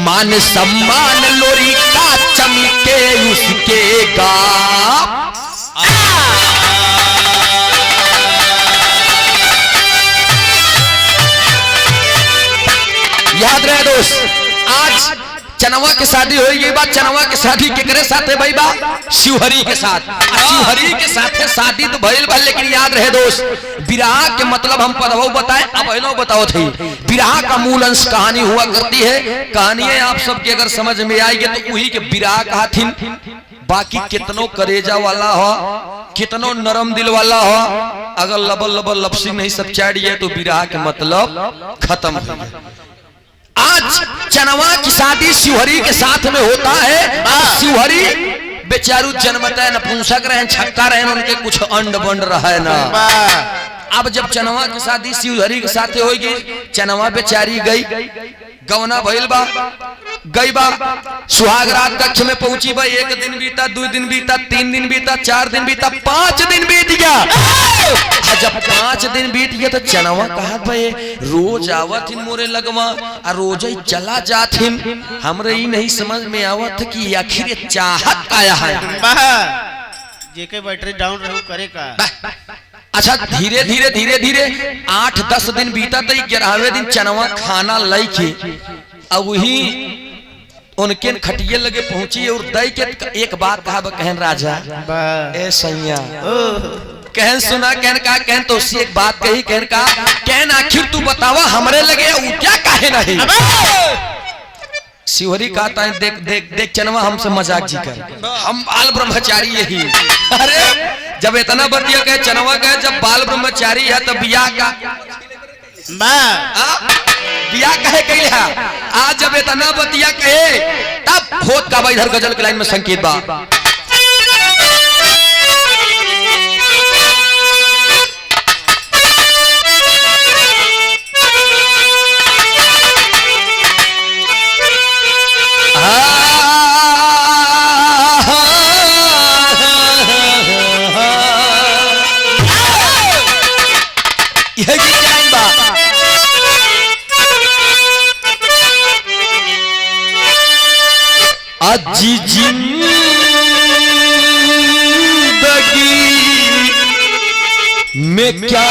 मान सम्मान लोरी का चमके उसके गाँव। याद रहे दोस्त, आज चनवा की शादी हो गई बात। चनवा की शादी केकरे साथ है भाई बा? शिवहरी के साथ। शिवहरी के साथ है शादी तो भइल बा, लेकिन याद रहे दोस्त, विराह के मतलब हम पदवो बताए, अब एनो बताओ थे। विराह का मूल अंश कहानी हुआ करती है। कहानी आप सबके अगर समझ में आएगी तो वही के विराह कहा थी। बाकी कितनों करेजा वाला हो, कितनों नरम दिल वाला हो, अगर लबल लबल लपसी नहीं सब चाड़िए तो विराह के मतलब खत्म। आज चनवा की शादी शिवहरी के साथ में होता है। शिवहरी बेचारू जन्मता नपुंसक रहे, छक्का रहे, उनके कुछ अंड बंड रहे ना। अब जब चनवा की शादी शिवहरी के साथ होगी, चनवा बेचारी गई, गवना भइल बा, गई बा, सुहाग रात कक्ष में पहुंची बा। 1 दिन बीता, 2 दिन बीता, 3 दिन बीता, 4 दिन बीता, 5 दिन बीत गया। जब 5 दिन बीत गया तो चनवा कहा भाई रोज आवत इन मोरे लगवा और रोज ही चला जात हिन। हमरे ही नहीं समझ में आवत कि आखिर चाहत आया है। जेके बैटरी डाउन रहू करे का। अच्छा धीरे धीरे धीरे धीरे 8-10 दिन बीता तो 11वें दिन चनवा खाना लाई के अब वही उनके खटिए लगे पहुंची और दई के एक बात कहा कहन राजा ए सैया कहन सुना, कहन का कहन तो उससे एक बात कही, कहन का कहन आखिर तू बतावा हमरे लगे क्या काहे नहीं। शिवहरी कहता है देख देख देख चनवा हमसे मजाक जी कर, हम बाल ब्रह्मचारी यही। अरे जब इतना बतिया कहे चनवा कहे जब बाल ब्रह्मचारी है तब बिया का बिया कहे कही है। आज जब इतना बतिया कहे तब होत का इधर गजल के लाइन में संकेत बा। अजी जिंदगी में क्या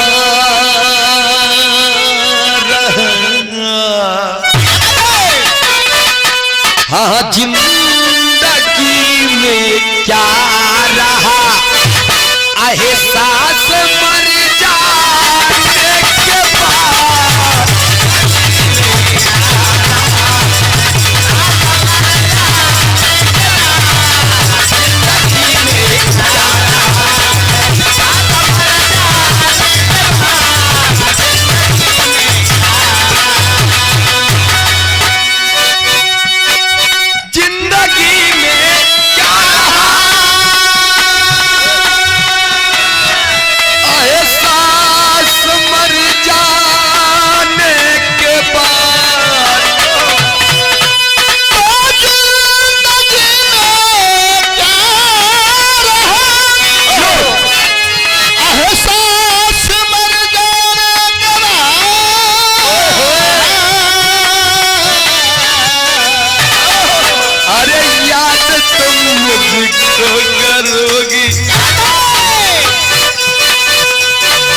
रहना, हाँ जिंदगी में क्या रहा एहसास मर जाने के बाद।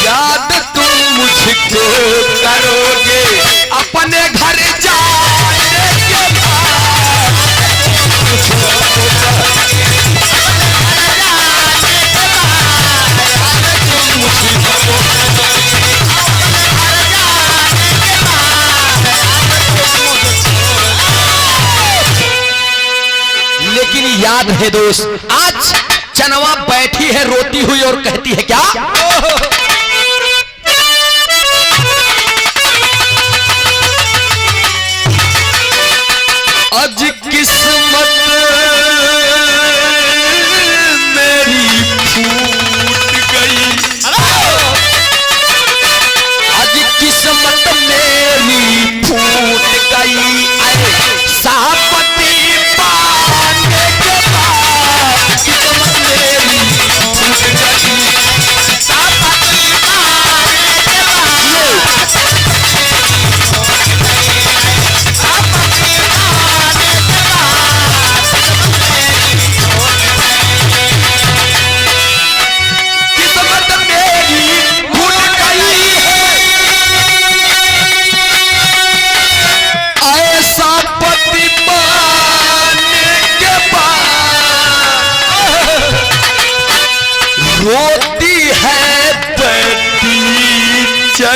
याद तुम मुझको करोगे अपने घर जाने के बाद। लेकिन याद है दोस्त, आज चनवा बैठी है रोती हुई और कहती है क्या, आज किस्मत मेरी फूट गई, आज किस्मत मेरी फूट गई। सापती पाने के बाद किस्मत मेरी फूट गई।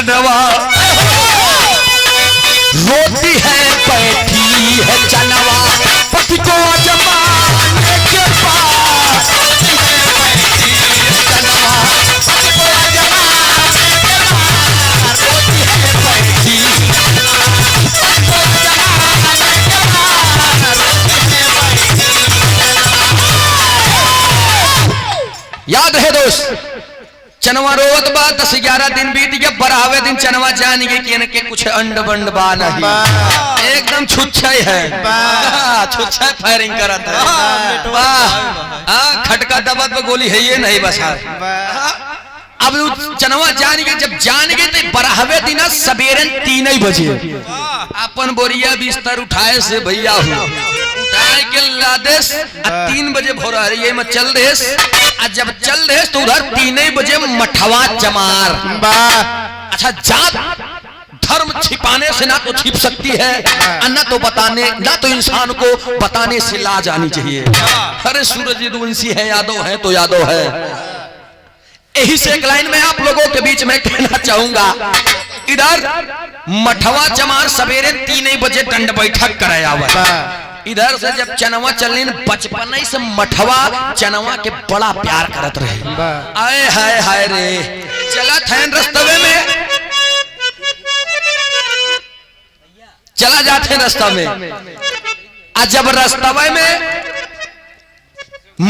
चनवा रोती है बैठी है चनवा पति को जमाने के पास रोती है बैठी है चनवा पति को जमाने के पास रोती है बैठी पति को जमाने के पास रोती है बैठी। याद है दोस्त चनवा रोवत बा 10-11 दिन बीत गया 12वें दिन चनवा जान गए कि इनके कुछ अंड बंड बा नहीं एकदम छुच्छाई है छुच्छाई फायरिंग करत है खटका दबत पे गोली है ये नहीं बस अब चनवा जान गए जब जान गए तो 12वें दिन सवेरे 3 बजे अपन बोरिया बिस्तर उठाए से भैया उठाए के लादेश 3 बजे भोर ये में चल देश जब चल रहे तो उधर 3 बजे मठवा चमार अच्छा जात धर्म छिपाने से ना तो छिप सकती है ना तो बताने ना तो इंसान को बताने से लाज आनी चाहिए। अरे सूरज यदुवंशी है यादव है तो यादव है। यही से एक लाइन में आप लोगों के बीच में कहना चाहूंगा इधर मठवा चमार सवेरे 3 बजे दंड बैठक कराया हुआ इधर से जब चनवा चलने बचपन से मठवा चनवा के बड़ा प्यार करत रहे आए हाय हाय रे चला थे रस्तवे में चला जाते रास्ता में आज जब रास्तवे में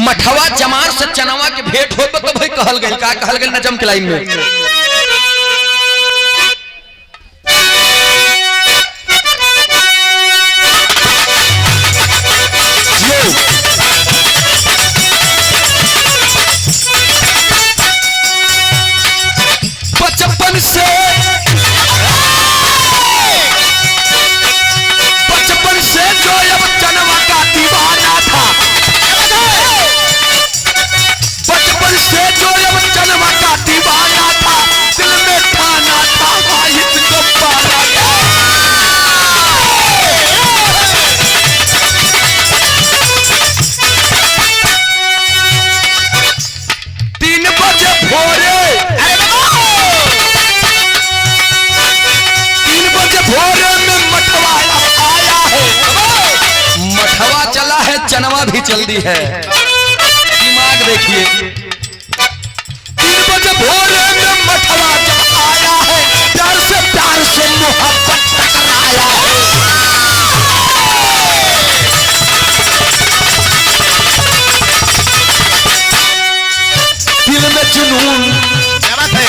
मठवा चमार से चनवा के भेंट हो तो भाई कहल गई का कहल गई नजम के लाइन में बचपन से जो अब चनवा का दीवाना था बचपन से जो अब चनवा का दीवाना था दिल में ठाना था वाहिद को पाना था 3 बजे भोरे 3 बजे भोरे में मठवा आया है मठवा चला है चनवा भी चल दी है दिमाग देखिए 3 बजे भोरे में मठवा जब आया है प्यार से मोहब्बत टकराया है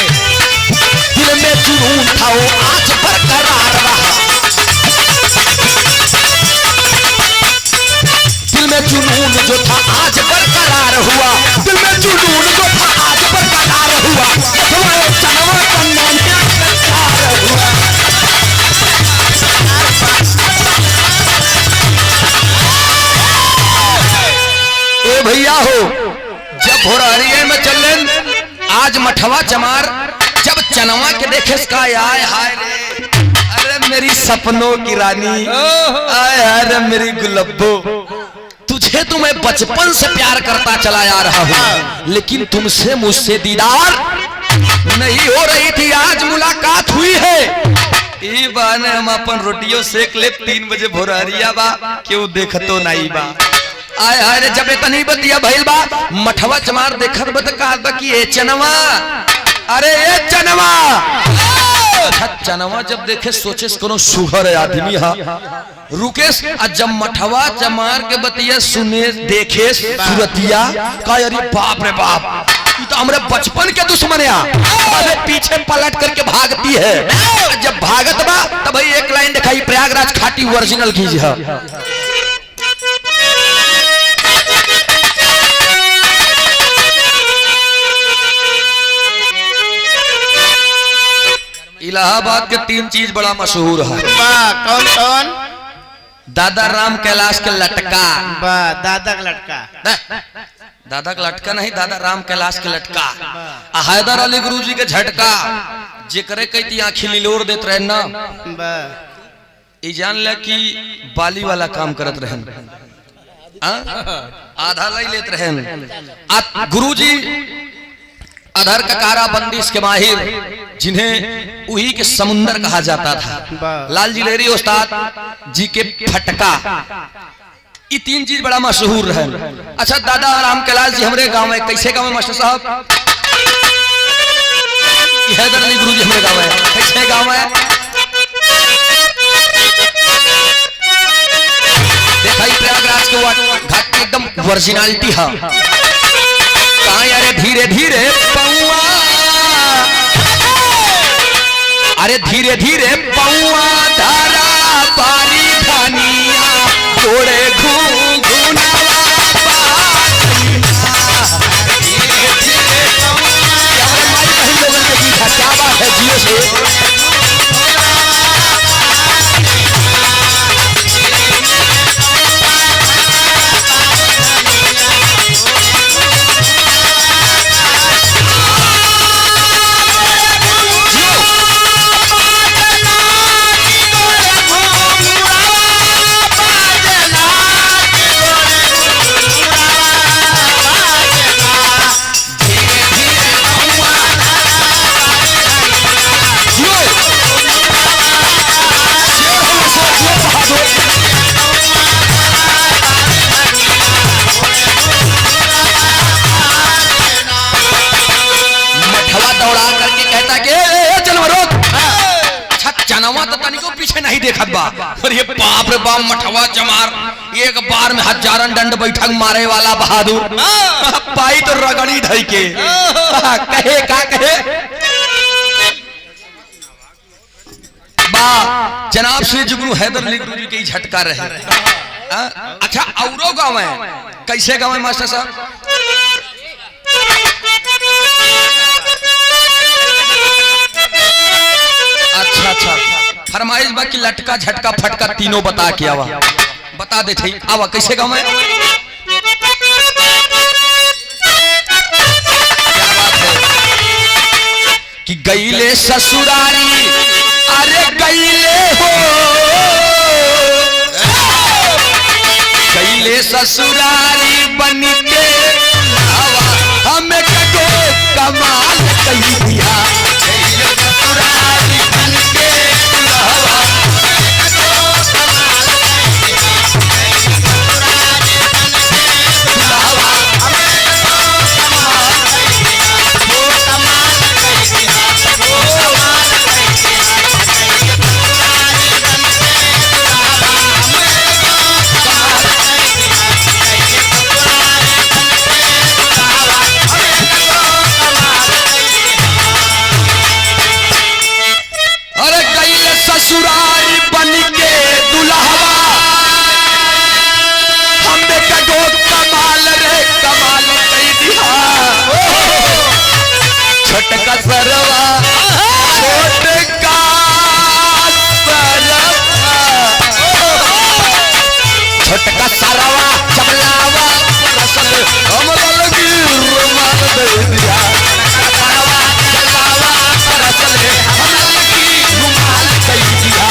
दिल में जुनून था वो आज बरकरार रहा दिल में जुनून जो था आज बरकरार हुआ दिल में जुनून जो था आज बरकरार हुआ चनवा हुआ ए भैया हो जब भोरहरिये में चलन आज मठवा चमार जब चनवा के देखे इसका आय हाय रे अरे मेरी सपनों की रानी आय हाय रे मेरी गुलब्बो तुझे तो मैं बचपन से प्यार करता चला आ रहा हूँ लेकिन तुमसे मुझसे दीदार नहीं हो रही थी आज मुलाकात हुई है ई बाने हम अपन रोटियों सेक ले 3 बजे भोरहरिया बा क्यों देखतो नहीं बा आय हाय रे जब इतनी बतिया भइल बा मठवा चमार देखत बत कहत बा कि ए चनवा अरे ए चनवा अच्छा चनवा जब देखे सोचे कोनो सुघर आदमी हा रुकेश जब मठवा चमार के बतिया सुने देखे सूरतिया का अरे बाप रे बाप ये तो हमारे बचपन के दुश्मन है अरे पीछे पलट करके भागती है जब भागत बा तब भाई एक लाइन दिखाई प्रयागराज खाटी ओरिजिनल कीजिए इलाहाबाद के 3 चीज बड़ा मशहूर है कौन कौन दादा राम कैलाश के लटका दादा का लटका दादा का लटका नहीं दादा राम कैलाश के लटका हैदर अली गुरुजी के झटका जेकरे कई आँखी लिलोर देते रहे ना ये जान ले कि बाली वाला काम करत रहे आधा लाई लेते रहे गुरुजी अधर का कारा बंदिश के माहिर, जिन्हें उही के समुंदर कहा जाता था, लाल जिलेरी उस्ताद जी के फटका, ये तीन चीज बड़ा मशहूर है। अच्छा दादा राम कैलाश जी हमारे गांव में, कैसे गांव में मास्टर साहब? हैदर अली गुरु जी हमारे गांव है, कैसे गांव है? देखा ही प्रयागराज के घाट में एकदम ओरिजिनलिटी है। कहाँ यारे धीरे धीरे पौआ, अरे धीरे धीरे पौआ धारा पारी धनिया तोड़े घूंघूनावा धीरे धीरे पौआ। हमारी बहन लोगों के गीत है, क्या बात है जियो से। चनवा तो तनिको पीछे नहीं देखत बा, और ये बाप रे बाप मठवा चमार एक बार में हजारन दंड बैठक मारे वाला बहादुर, पाई तो रगड़ी ढई के कहे का कहे बा जनाब श्री जुगनू हैदर अली गुरु जी के झटका रहे। अच्छा औरो गाँव है, कैसे गाँव है मास्टर साहब? अच्छा अच्छा फरमाइश बाकी लटका झटका फटका तीनों बता के आवा, बता दे थे आवा कैसे गाँव में? क्या बात है कि गईले ससुरारी, अरे गईले हो गईले ससुरारी बन के हमें कगो कमाल कही दिया। ससुराल बन के दुल्हवा हमने कगो कमाल रे कमाल कई दिया। छोटका सरवा छोटका सरवा छोटका सरवा चबलावा रसल हमरा लगी रुमाल दे दिया। सरवा चलावा रसल हमरा लगी रुमाल कई दिया।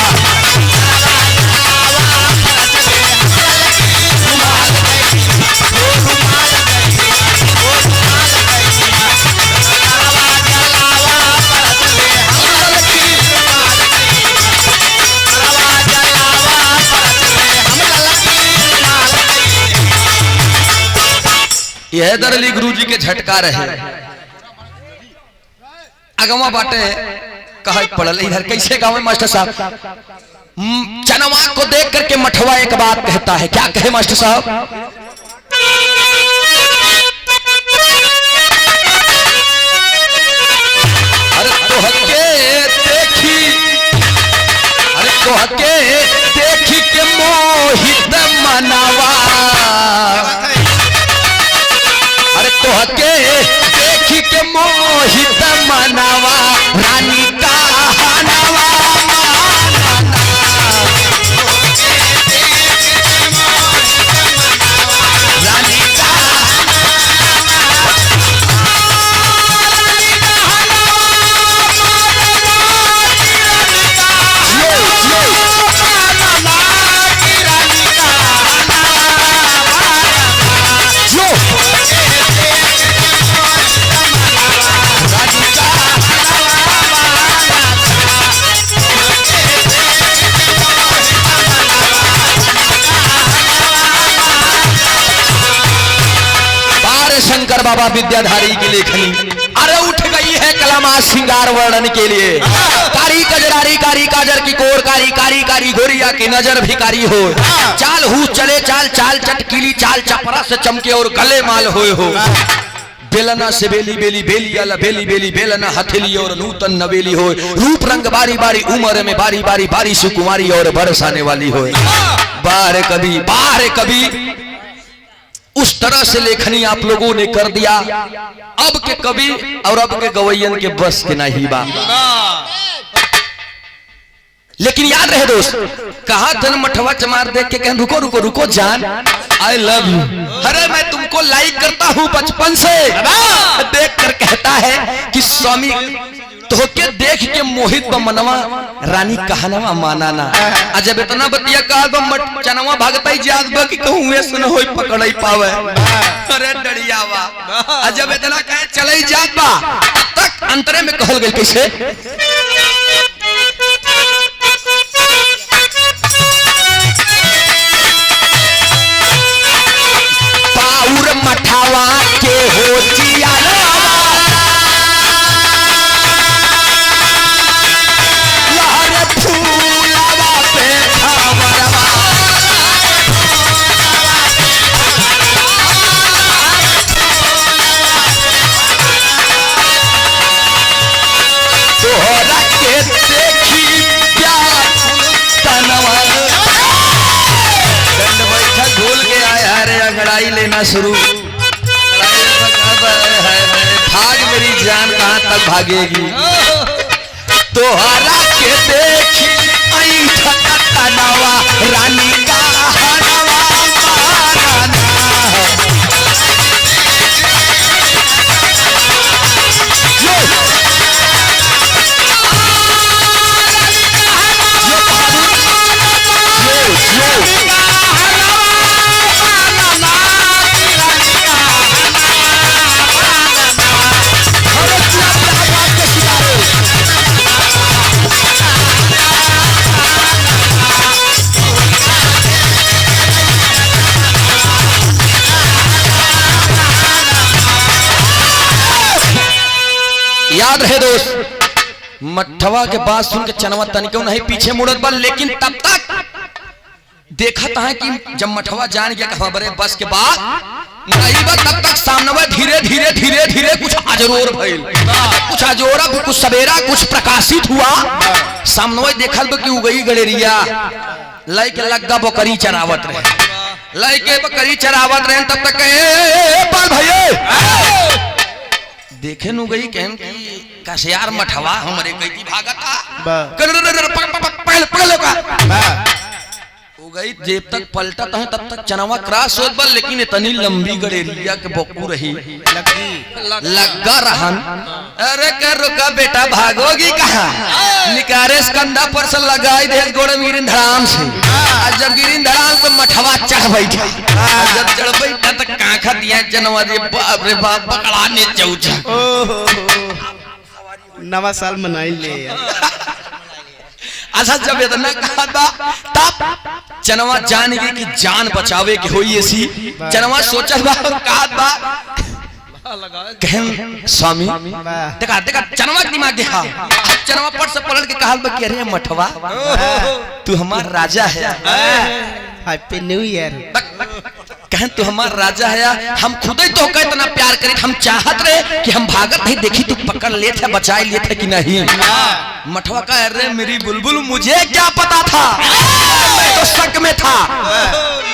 ये हैदर अली गुरु जी के झटका रहे अगवा बाटे कहा पड़ल इधर कैसे गाँव में मास्टर साहब? चनवा को देख करके मठवा एक बात कहता है, क्या कहे मास्टर साहब? अरे तोहके देखी, अरे तोहके देखी के मोहित मनावा, अरे तोहके देखी के मोहित मनावा रानी का हनावा रानी का बाबा विद्याधारी की लेखनी। अरे उठ गई है कलामा श्रृंगार वर्णन के लिए। कारी कजरारी कारी काजर की कोर कारी कारी कारी गोरिया की नजर भिकारी हो। चाल हूँ चले चाल चाल चटकीली चाल चपरा से चमके और गले माल होए हो। बेलना से बेली बेली बेली अला बेली बेली बेलना हथेली और नूतन नवेली हो। रूप रंग बारी बारी उम्र में बारी बारी बारी सुकुमारी और बरसाने वाली हो। बार कभी उस तरह से लेखनी आप लोगों ने कर दिया। अब के कवि और अब के गवैयन के बस के नहीं बा। लेकिन याद रहे दोस्त, कहा धन मठवा चमार देख के कहें रुको रुको रुको जान, आई लव यू। अरे मैं तुमको लाइक करता हूँ बचपन से। देख कर कहता है कि स्वामी तोहके देख के मोहित बमनवा रानी कहनवा मानाना। जब इतना बतिया कहा चनवा भागता ही जात बा कि कहूँ ऐसा न होई पकड़ ही पावे। अरे डरियावा जब इतना कहे चले ही जात बा, तब तक अंतरे में कहल गई कैसे पाउर मठावा के हो जिया लेना शुरू। भाग मेरी जान कहां तक भागेगी। तोहरा के देखी तनावा रानी का याद रहे दोस्त, मठवा के बात सुन के चनवा तनिको नहीं पीछे मुड़त बा। लेकिन तब तक देखा था कि जब मठवा जान गया कहा बरे बस के बाद नहीं बा, तब तक सामने धीरे धीरे धीरे धीरे कुछ अजरोर भइल, कुछ अजोरा कुछ सवेरा कुछ प्रकाशित हुआ। सामने देखल बा कि उगई गलेरिया लय के लग्गा बकरी चरावत रहे, लय के बकरी चरावत रहे। तब तक बाल भैया देखे नु गई कहन की कसियार मठवा हमरे कई की भागता पहले पकड़ का हो गई। जब तक पलटा था तब तक चनवा क्रॉस होत बा। लेकिन इतनी लंबी गड़ेरिया के बकू रही लग्गा रहन। अरे कर रुका बेटा भागोगी कहाँ, निकारे कंधा पर से लगाई दे गोड़ गिरिन धड़ाम से। जब गिरिन धड़ाम तो मठवा चढ़ बैठा। जब चढ़ बैठा तो कांखा दिया चनवा रे बाप रे बाप पकड़ा ने चौचा। नवा साल मनाई ले। अच्छा जब इतना कहा था तब चनवा जान गई कि जान बचावे के होई ऐसी। चनवा सोचा कहा कहन स्वामी देखा देखा चनवा के दिमाग देखा। चनवा पर से पलट के कहा कि अरे मठवा तू हमार राजा है। Happy new year. कहन तू हमार राजा है, हम खुद ही तो का इतना प्यार करे। हम चाहत रहे कि हम भागत नहीं देखी तू पकड़ ले थे बचाई ले थे कि नहीं। मठवा का अरे मेरी बुलबुल मुझे क्या पता था, मैं तो शक में था।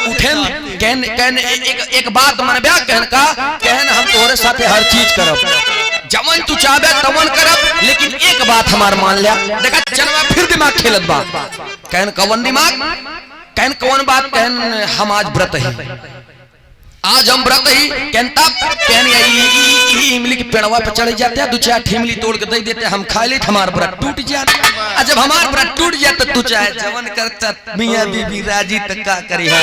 उठे कहन कहन एक बात मन ब्याह कहन का कहन हम तोरे साथे हर चीज करब, जमन तू चाहे तमन करब। लेकिन एक बात हमार मान लिया। देखा चनवा फिर दिमाग खेलत बा। कहन कवन दिमाग, कहन कौन बात, कहन हम आज व्रत है, आज हम व्रत ही। कहन तब कहन इमली के पेड़वा पर चढ़ जाते हैं, दो चार इमली तोड़ के दे देते, हम खा ले हमार व्रत टूट जाता। जब हमार व्रत टूट जाता तू चाहे जवन करता मियां बीबी राजी तक का करी है।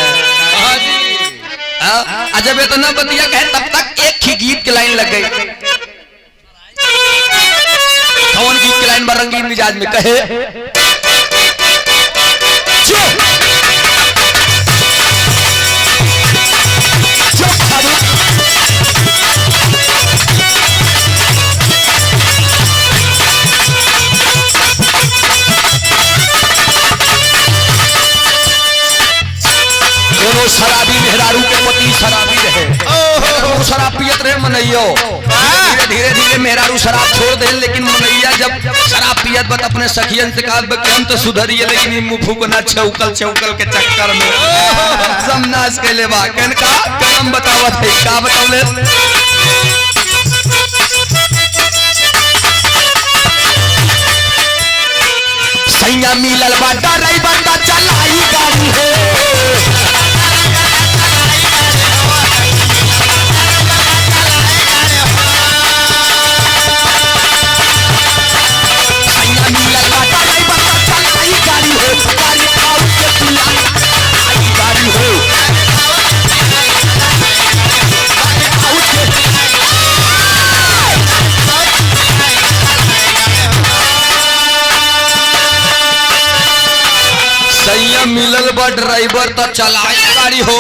जब इतना बतिया कहे तब तक एक ही गीत की लाइन लग गई। कौन गीत की लाइन रंगीन मिजाज में कहे वो शराबी मेहरारू के पति शराबी रहे, वो शराब पियत रहे मनैयो। धीरे धीरे धीरे मेहरारू शराब छोड़ दे, लेकिन मनैया जब शराब पियत बत अपने सखियन से कहा कि हम तो सुधरिए, लेकिन मुँह फूकना छौकल छौकल के चक्कर में समनाश के ले बा। कहन का काम बतावत है, का बतावले सैया मिलल बा ड्राइवर दा चलाई गाड़ी हो, सैया मिलल बा ड्राइवर दा चलाई गाड़ी हो, गाड़ी आउट के तुला आई गाड़ी हो, सैया मिलल बा ड्राइवर तो चलाई गाड़ी हो,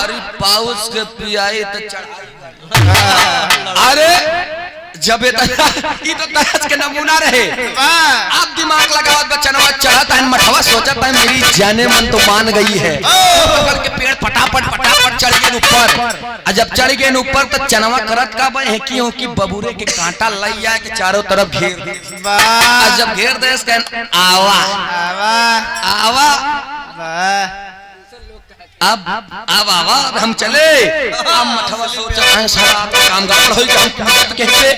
अरे पाउस के पियाई तो चढ़ाई। अरे जब ये तो तहस के नमूना रहे, आप दिमाग लगावत बचनवा चढ़त है मठवा, सोचत है मेरी जाने मन तो मान गई है, पकड़ के पेड़ फटाफट फटाफट चढ़ गए ऊपर। और जब चढ़ गए ऊपर तो चनवा करत का बे कि बबूरे के कांटा लग जाए के चारों तरफ घेर दे। जब घेर दे आवा आवा अब आवा हम चले। अब मठवा सोचा है शराब का काम गड़बड़ होई, हम पूछत कहते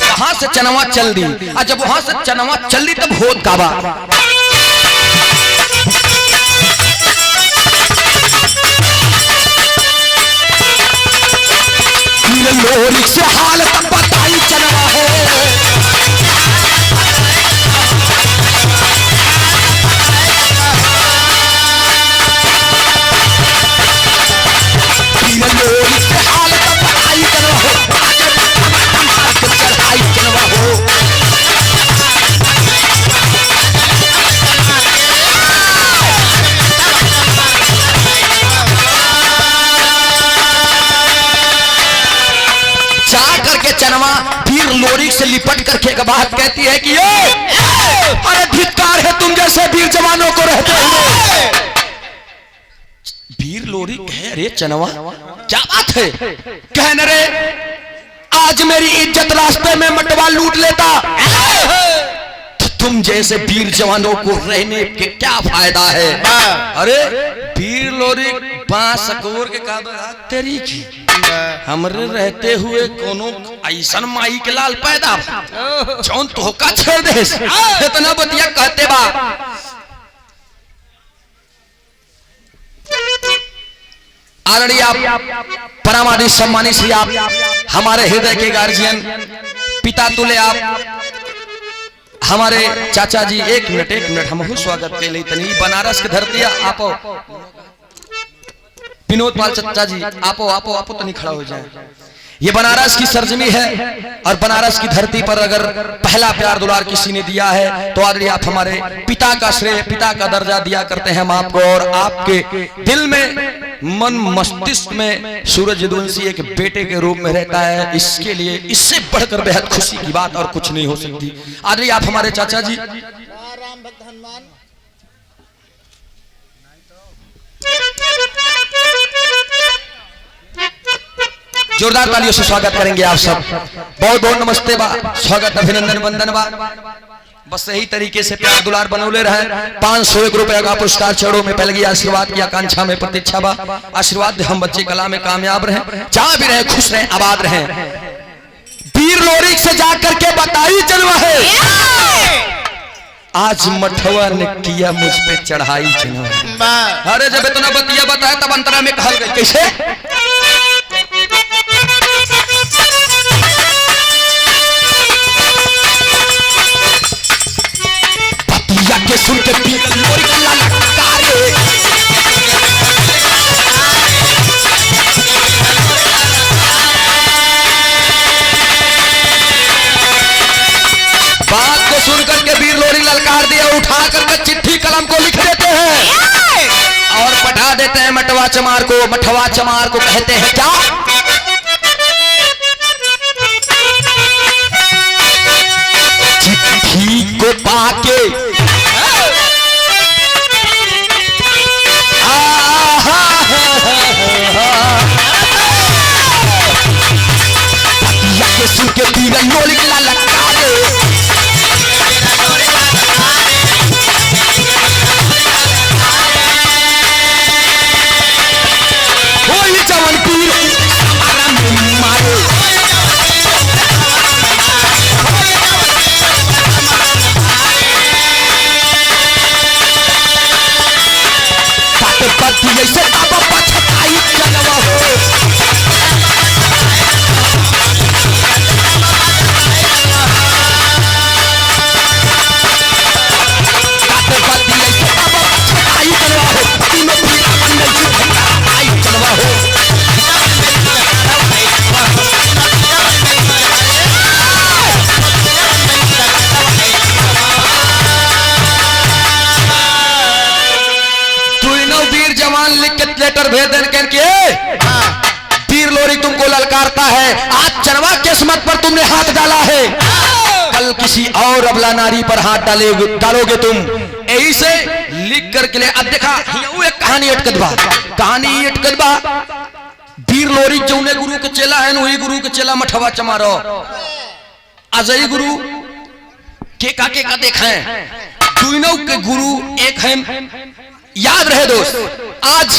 कहां से चनवा चल दी। और जब वहां से चनवा चल दी तब होत काबा लोरी से हाल तब बताई चनवा हो, लोरी से हाल तब बताई चनवा हो, चढ़ाई चनवा हो। करके चनवा फिर लोरी से लिपट करके एक बात कहती है कि ये अरे धिक्कार है तुम जैसे वीर जवानों को रहते हुए। वीर लोरी कहे अरे चनवा क्या बात है, कहने रे आज मेरी इज्जत रास्ते में मटवा लूट लेता तो तुम जैसे वीर जवानों को रहने के क्या फायदा है। अरे वीर लोरी बांस कोर के का तेरी की हमरे रहते हुए कोनो ऐसन माई के लाल पैदा जौन तोहका छेड़ दे, इतना बतिया कहते बा। आदरणीय आप परमादि सम्मानी श्री आप हमारे हृदय के गार्जियन पिता तुले आप हमारे चाचा जी, एक मिनट हम स्वागत के लिए तनी बनारस के धरती आप विनोद पाल चाचा जी आपो तो नहीं खड़ा हो जाए। ये बनारस की सरजमी है और बनारस की धरती पर अगर पहला प्यार दुलार किसी ने दिया है तो आदरणीय आप हमारे पिता का श्रेय, पिता का दर्जा दिया करते हैं हम आपको। और आपके दिल में मन मस्तिष्क में सूरज यदुवंशी एक बेटे के रूप में रहता है, इसके लिए इससे बढ़कर बेहद खुशी की बात और कुछ नहीं हो सकती। आदरणीय आप हमारे चाचा जी राम भक्त हनुमान जोरदार तालियों से स्वागत करेंगे आप सब। बहुत बहुत नमस्ते बा, स्वागत अभिनंदन वंदन बा। बस यही तरीके से प्यार दुलार बनौले रहे। 501 रुपए का पुरस्कार चढ़ो में पहले आशीर्वाद की आकांक्षा में प्रतीक्षा बा। आशीर्वाद हम बच्चे कला में कामयाब रहे, जहां भी रहे खुश रहे आबाद रहे। वीर लोरी से जाकर के बताई चलवा है आज मठवा ने किया मुझ पे चढ़ाई चढ़ा। अरे जब इतना बतिया बताया तब अंतरा में कहल गई कैसे बतिया के सुन के लोरी का ललकारे बात को सुन करके वीर लोरी ललकार दिया, उठा करके चिट्ठी कलम को लिख देते हैं और पढ़ा देते हैं मटवा चमार को। मठवा चमार को कहते हैं क्या चिट्ठी को पाके लेटर भेज देने के वीर लोरी तुमको ललकारता है, आज चनवा किस्मत पर तुमने हाथ डाला है, कल किसी और अबला नारी पर हाथ डालोगे तुम। यही से लिख करके ले। अब देखा एक कहानी अटकत बा वीर लोरी जौने गुरु के चेला है वही गुरु के चेला मठवा चमारो अजय गुरु के का देखा है, दोनों के गुरु एक है। याद रहे दोस्त, आज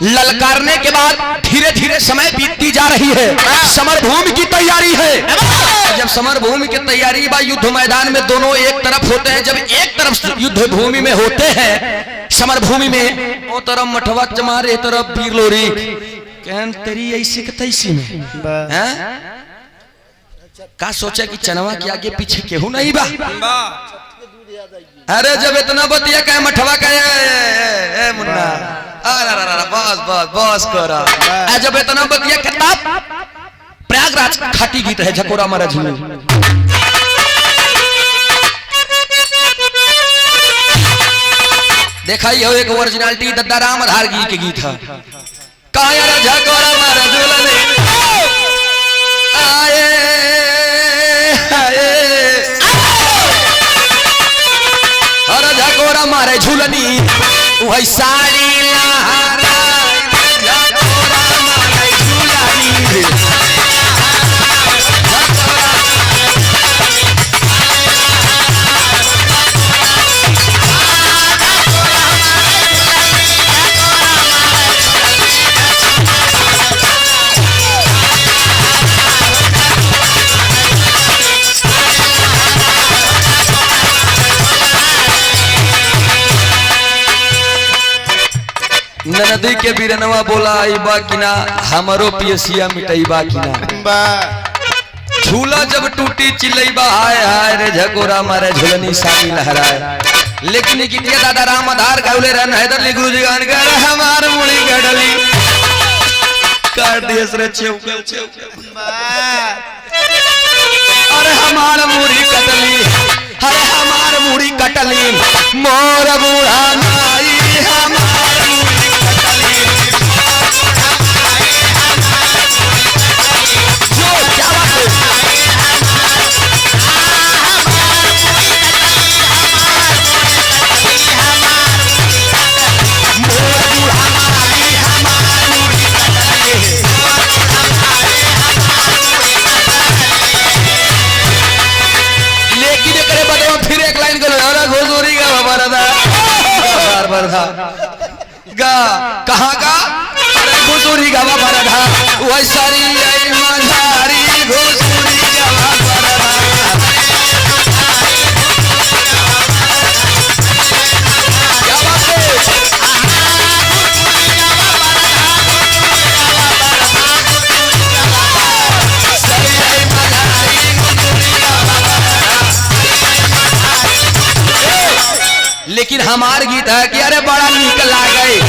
ललकारने के बाद धीरे धीरे समय बीतती जा रही है, समर भूमि की तैयारी है। जब समर भूमि की तैयारी बा, युद्ध मैदान में दोनों एक तरफ होते हैं। जब एक तरफ युद्ध भूमि में होते हैं, समर भूमि में, वो तरफ मठवा चमार, एक तरफ वीर लोरी। कहन तेरी ऐसी के तैसी में का सोचा कि चनवा के आगे पीछे केहू नहीं बा। अरे जब इतना बतिया कहे मठवा कहे मुन्ना, बस करा। जब इतना बतिया किताब प्रयागराज खाटी गीत है झकोरा मारा झूले। देखा ही हो एक ओरिजिनलिटी दद्दा राम आधार गीत के गीत है। कहा यार झकोरा मारा झूले आए झकोरा मारे झूलनी वही साड़ी लहरा झकोरा मारे झूलनी। नदी के बीरनवा बोला आईबा कि ना, हमारो पियसिया मिटाईबा कि ना। झूला जब टूटी चिल्लईबा हाय हाय रे झकोरा मारे झूलनी साड़ी लहराए। लेकिन गीतिया दादा राम आधार गावले रहन हैदर गुरु जी गान कर हमार मुड़ी गडली काट दिए रे छेउकल अरे हमार मुड़ी कटली, अरे हमार मुड़ी कटली मोर बूढ़ा नाई हमार मुड़ी कटली। जो क्या बात है, मोर बूढ़ा नाई हमार मुड़ी कटली। लेकिन करे बदवा फिर एक लाइन गलो अरे घोसोरी का बाबा था बार था गा कहाँ का, अरे घोसोरी का बाबा था वही सारी आई मझारी घोसोरी का बाबा था। क्या बात है, सारी आई मझारी घोसोरी का बाबा था। लेकिन हमार गीत है कि अरे बड़ा नीक लागे।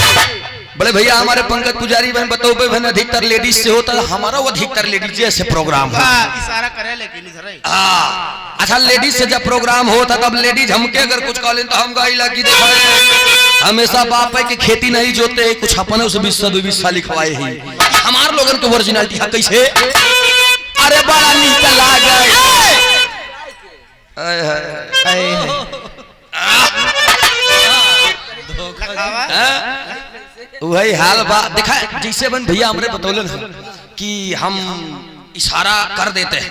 बड़े भैया हमारे पंकज पुजारी बहन बताओ बहन अधिकतर लेडीज से होता है, हमारा वो अधिकतर लेडीज जैसे प्रोग्राम हो इशारा करे लेकिन इधर अच्छा लेडीज से जब प्रोग्राम होता तब लेडीज हमके अगर कुछ कह लें तो हम गाइला की देखा हमेशा बाप है कि खेती नहीं जोते कुछ अपने से 20 साल लिखवाए ही हमार लोगन के ओरिजिनलिटी है कैसे। अरे बड़ा नीक लागे वही हाल बा देखा जैसे बन भैया हमने बतौलन कि हम इशारा कर देते हैं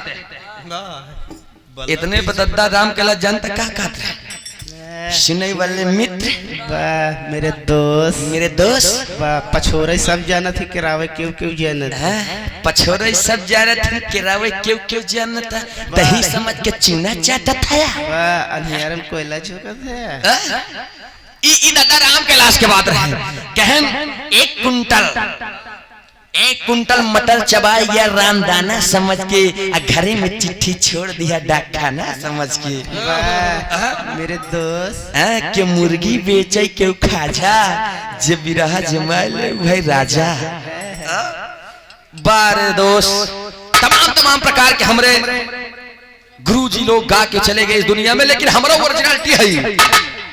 इतने बदद्दा राम के ला जनता क्या कहते हैं सुनने वाले मित्र मेरे दोस्त पछोरे सब जाना थी किरावे क्यों क्यों जाना था पछोरे सब जाना था किरावे क्यों क्यों जाना था दही समझ के चूना चाहता था अंधेरे में कोयला झोंका था। दादा राम के लाश के बात रहे कहन 1 कुंटल मटर चबाई गया रामदाना समझ के घरे में चिट्ठी छोड़ दिया डाक खाना समझ के मेरे दोस्त के मुर्गी बेचे क्यों खाजा जब बिरहा जमाले भाई राजा। बारे दोस्त तमाम प्रकार के हमरे गुरु जी लोग गा के चले गए इस दुनिया में लेकिन हमारा ओरिजिनलिटी है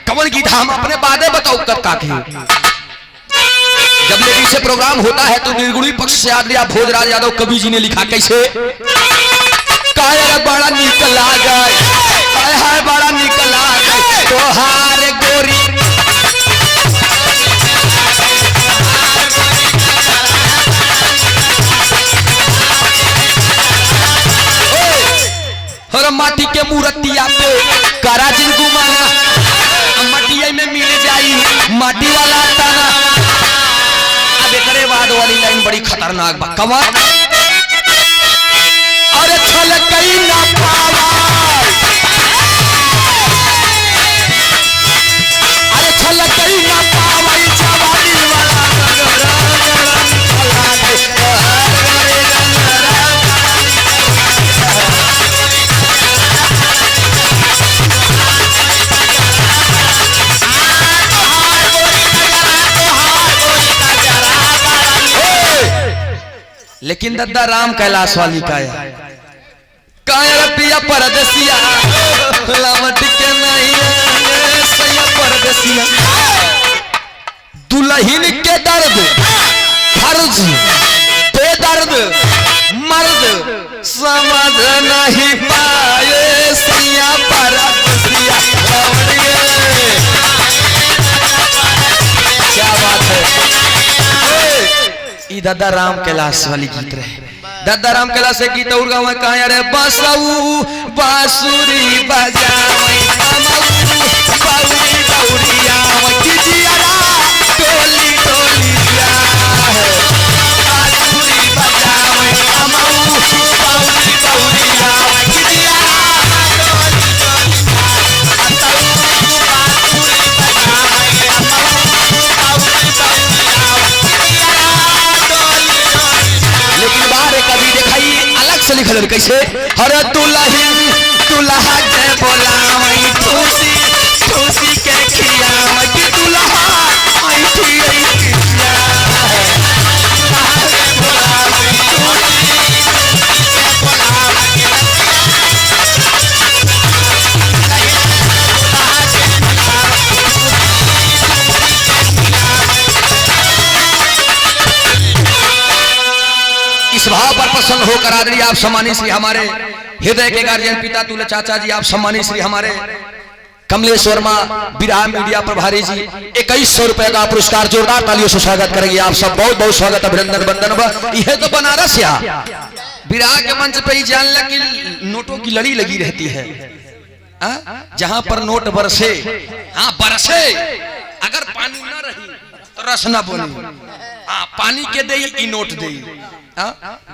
कवन गीत हम अपने बादे बताओ कब का जब लेडीज से प्रोग्राम होता है तो निर्गुणी पक्ष से आदरणीय भोजराज यादव कवि जी ने लिखा कैसे बड़ा निकला गए हाय बड़ा निकला गए तोहार गोरी और माटी के मूर्तिया पे करा जिन गुमाना मटिया में मिल जाई माटी वाला ताना। अब एकरे बाद वाली लाइन बड़ी खतरनाक बा कमा अरे छल कई ना पावा अरे छल कई ना पावा जवानी वाला लेकिन दद्दा राम कैलाश वाली काया पिया परदेसिया लावट के नहीं सैया परदेसिया दुल्हन के दर्द फर्ज बेदर्द मर्द समझ नहीं पाए सैया परदेसिया क्या बात है। दादा राम कैलाश वाली गीत रहे दादा राम कैलाश से गीत और गाँव कहा रे बसऊ बांसुरी बजावई बाउरी बाउरिया किजियारा टोली टोली बांसुरी बजावई बाउरी बाउरिया किजियारा लिखल कैसे हर दुल्हन दुल्हा के बोलावई खुशी खुशी के खियावई कि दुल्हा ऐठी ऐठी इस भाव पर प्रसन्न होकर आदरणीय आप सम्मानित श्री हमारे हृदय के गार्जियन पिता तुल्य चाचा जी आप सम्मानित श्री हमारे कमलेश वर्मा विराह मीडिया प्रभारी जी 2100 रुपए का पुरस्कार जोरदार तालियों से स्वागत करेंगे आप सब बहुत बहुत स्वागत अभिनंदन वंदन। यह तो बनारस या विराह के मंच पे ही जान लग कि नोटों की लड़ी लगी रहती है जहां पर नोट बरसे हाँ बरसे अगर पानी न रही तो रस न बोली पानी के दे ई नोट दे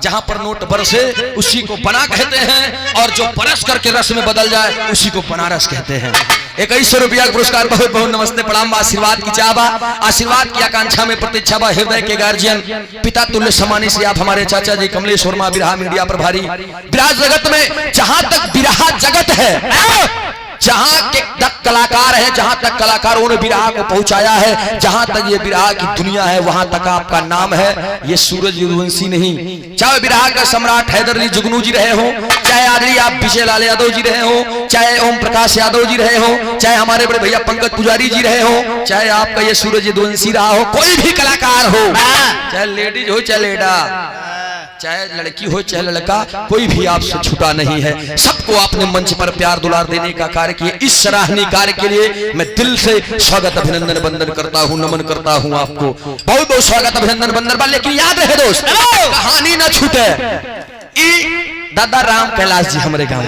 जहां पर नोट बरसे उसी को बना कहते हैं और जो बरस करके रस में बदल जाए उसी को बनारस कहते हैं। 2100 रुपया पुरस्कार बहुत बहुत नमस्ते प्रणाम आशीर्वाद की चाहवा आशीर्वाद की आकांक्षा में प्रतीक्षा बा हृदय के गार्जियन पिता तुल्य सम्मानित से आप हमारे चाचा जी कमलेश वर्मा विराह मीडिया प्रभारी। विराह जगत में जहां तक विराह जगत है जहां के तक कलाकार है जहां तक कलाकारों ने विराह को पहुंचाया है जहां तक ये विराह की दुनिया है वहां तक आपका नाम है। ये सूरज यदुवंशी नहीं चाहे विराह का सम्राट हैदर अली जुगनू जी रहे हो चाहे आदरणीय आप विजय लाल यादव जी रहे हो चाहे ओम प्रकाश यादव जी रहे हो चाहे हमारे बड़े भैया पंकज पुजारी जी रहे हो चाहे आपका ये सूरज यदुवंशी रहा हो कोई भी कलाकार हो चाहे लेडीज हो चाहे लेडा चाहे लड़की हो चाहे लड़का कोई भी आपसे छूटा नहीं है। सबको आपने मंच पर प्यार दुलार देने का कार्य किया। इस सराहनीय कार्य के लिए मैं दिल से स्वागत अभिनंदन वंदन करता हूं नमन करता हूं आपको बहुत बहुत स्वागत अभिनंदन वंदन। लेकिन याद रहे दोस्त कहानी न छूटे दादा राम कैलाश जी हमारे गाँव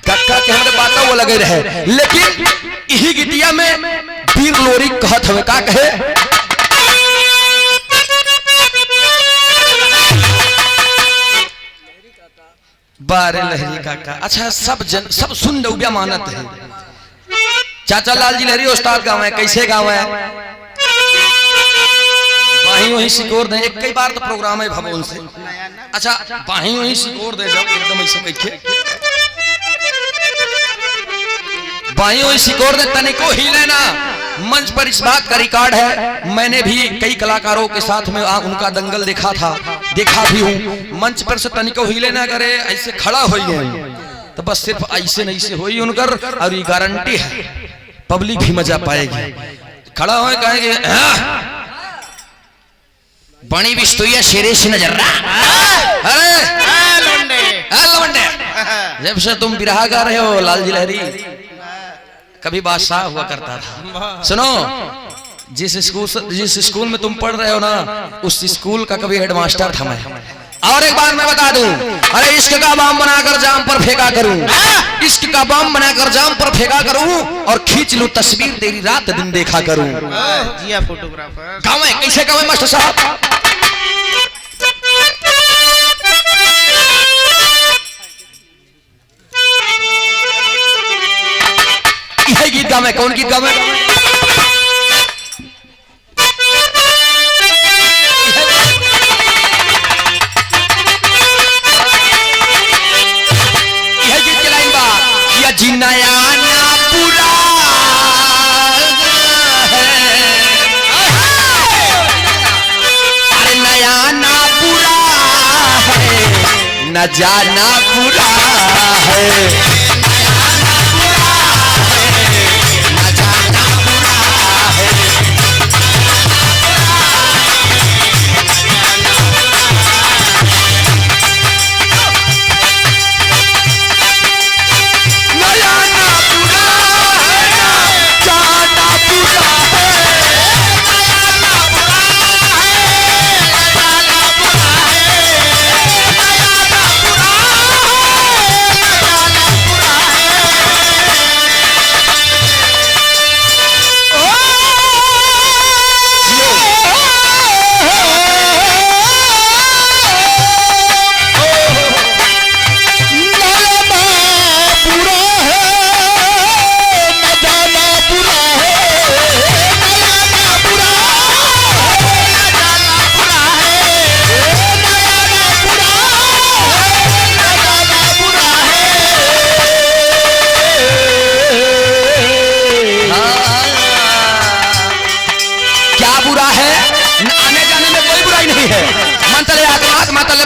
कक्का के हमारे बातों वो लगे रहे लेकिन यही गीतिया में वीर लोरी कहत हमें का कहे बारे लहरी काका अच्छा सब सुन लो मानत है। चाचा लाल जी लहरी उस्ताद गाँव है कैसे गाँव है बाही वही सिकोर दे एक कई बार तो प्रोग्राम है भवन से अच्छा बाही वही सिकोर दे जब एकदम ऐसे कैसे बाही वही सिकोर दे तनिको ही लेना मंच पर इस बात का रिकॉर्ड है। मैंने भी कई कलाकारों के साथ में उनका दंगल देखा भी हूँ मंच पर से तनिको हिले ना करे ऐसे खड़ा हो तो बस सिर्फ ऐसे नहीं से हो उनकर और ये गारंटी है पब्लिक भी मजा पाएगी खड़ा हो कहेंगे बड़ी बिस्तुया शेरे से नजर रहा। अरे लौंडे लवंडे, जब से तुम बिरहा गा रहे हो लालजी लहरी, कभी बादशाह हुआ करता था। सुनो, जिस स्कूल में तुम पढ़ रहे हो ना, उस स्कूल का कभी हेडमास्टर था मैं। और एक बात मैं बता दूं, अरे इश्क का बम बनाकर जाम पर फेंका करूं, इश्क का बम बनाकर जाम पर फेंका करूं, और खींच लूं तस्वीर तेरी रात दिन देखा करूं। जिया फोटोग्राफर। गाँव में कैसे गाँव में मास्टर साहब? यह गीत गाँव में, कौन गीत गाँव में? जी नया ना पूरा है, अरे नया ना पूरा है, न जाना पूरा है।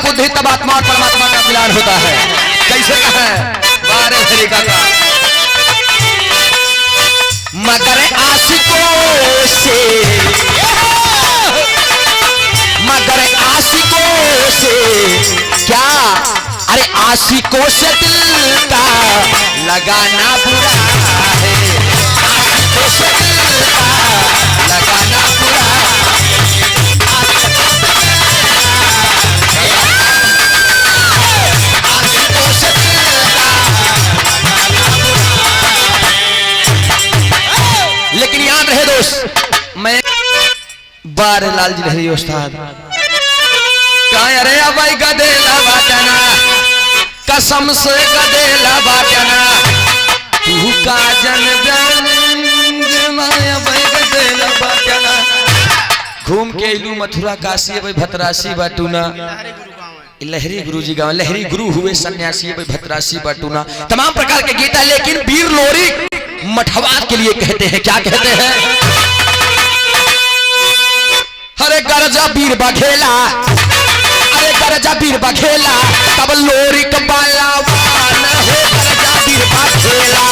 बुद्धि तब आत्मा और परमात्मा का मिलान होता है। कैसे है बारे तरीका का, मगर आशिकों से, मगर आशिकों से क्या, अरे आशिकों से दिल का लगाना बुरा है, आशिकों से दिल का लगाना बुरा है। लेकिन याद रहे दोस्त, मैं बार लालजी लहरी उस्ताद अरे भाई गदेला बाटना, कसम से गदेला बाटना, तू का जन माया भाई गदेला बाटना। घूम के इलू मथुरा काशी भाई भतरासी बाटूना, लहरी गुरु जी गाँव, लहरी गुरु हुए सन्यासी भाई भतरासी बाटूना, तमाम प्रकार के गीत है। लेकिन वीर लोरी मठवात के लिए कहते हैं, क्या कहते हैं? अरे गरजा वीर बघेला, अरे गरजा वीर बघेला, तब लोरी कबाला वान हो, गरजा वीर बघेला।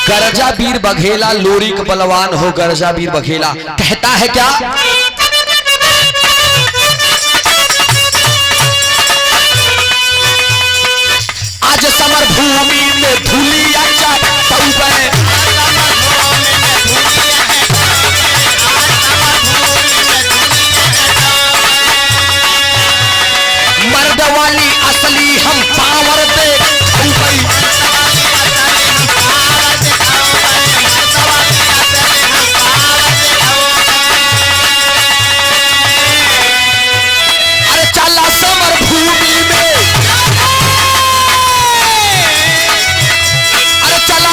गरजा वीर बघेला लोरी का बलवान हो, गरजा वीर बघेला कहता है क्या? आज समर भूमि में धूलिया मर्द वाली असली हम पावर दे,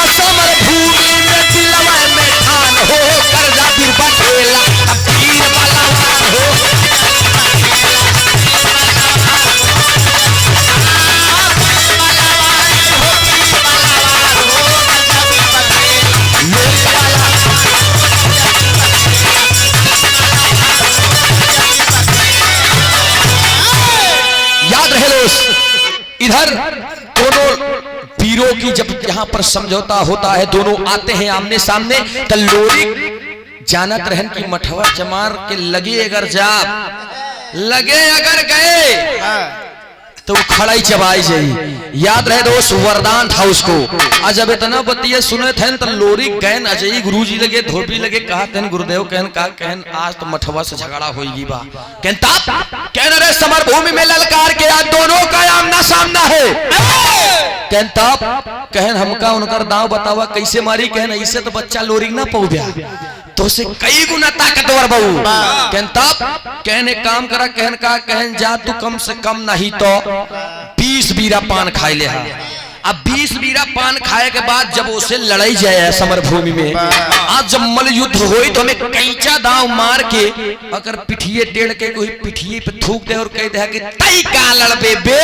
समर भूमि इधर दोनों वीरों की जब यहाँ पर समझौता होता है, दोनों आते हैं आमने सामने, तो लोरी जानत रहन की मठवा चमार के लगे अगर गए तो खड़ा ही चबाई जाई। याद रहे दोस्त, वरदान था उसको। आज जब इतना बतिया सुने थे तो लोरी कहन अजय गुरुजी लगे धोबी लगे कहा थे गुरुदेव कहन का कहन आज तो मठवा से झगड़ा होगी बा कहन तब कहन अरे समर भूमि में ललकार के आज दोनों का आमना सामना है। कहन तब कहन हमका उनकर दांव बतावा कैसे मारी। कहन ऐसे तो बच्चा लोरी ना पौ गया तो से कई गुना ताकतवर बहू। कहन तब कहन एक काम करा कहन का कहन जा तू कम से कम नहीं तो 20 बीरा पान खाए ले। अब 20 बीरा पान खाए के बाद जब उसे लड़ाई जाए समर भूमि में, आज जब मल युद्ध होई तो हमें कैंचा दांव मार के अगर पिठिए टेढ़ के कोई पिठिए पे थूक दे और कह दे कि तई का लड़बे बे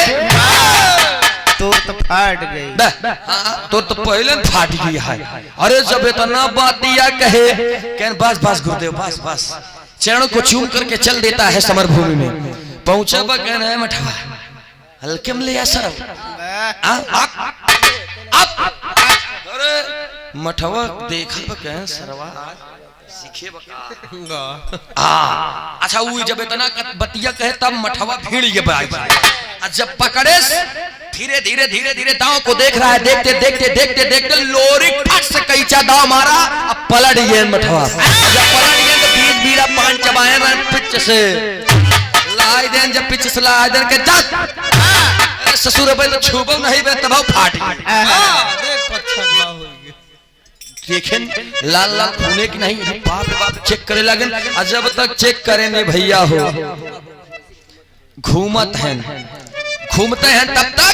तो फाट गई। तो पहले फाट गई है। अरे जब इतना बातिया कहे कहन बस बस गुरुदेव बस बस, चरणों को चूम करके चल देता है समर भूमि में। पहुंचा बा कहना है मठवा हल्के में ले सर अरे मठवा देखा बा कहन सरवा सीखे बका अच्छा वो जब इतना बतिया कहे तब मठवा भीड़ के बाई। जब पकड़े धीरे धीरे धीरे धीरे दांव को देख रहा है, देखते देखते देखते देखते लोरी फट से कैचा दांव मारा। अब पलट गए मठवा। जब पलट गए तो 20 बीरा पान चबाए ना पिच से लाई देन। जब पिच से लाई देन के जा ससुर पे तो छुबो नहीं बे तब फाट देखें लाल लाल खूने की नहीं। बाप बाप चेक करे लगन। जब तक चेक करे नहीं भैया हो घूमते हैं तब तक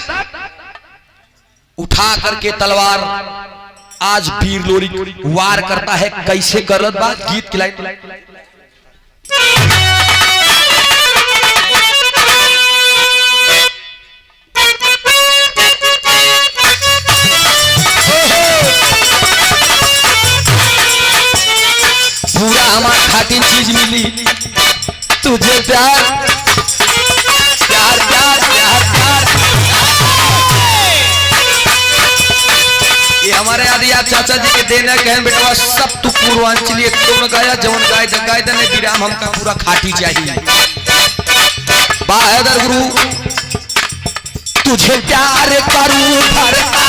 उठा करके तलवार आज वीर लोरी वार करता है। कैसे करत बा गीत की लाइन पूरा हमारा खाटी चीज मिली तुझे प्यार प्यार प्यार प्यार प्यार। ये हमारे आदि आप चाचा जी के देना कहन बेटा सब तू पूर्वांचली तुम गाया जवन गाय जगाय दने विराम हमका पूरा खाटी चाहिए। बहादुर गुरु तुझे प्यार करूं भरता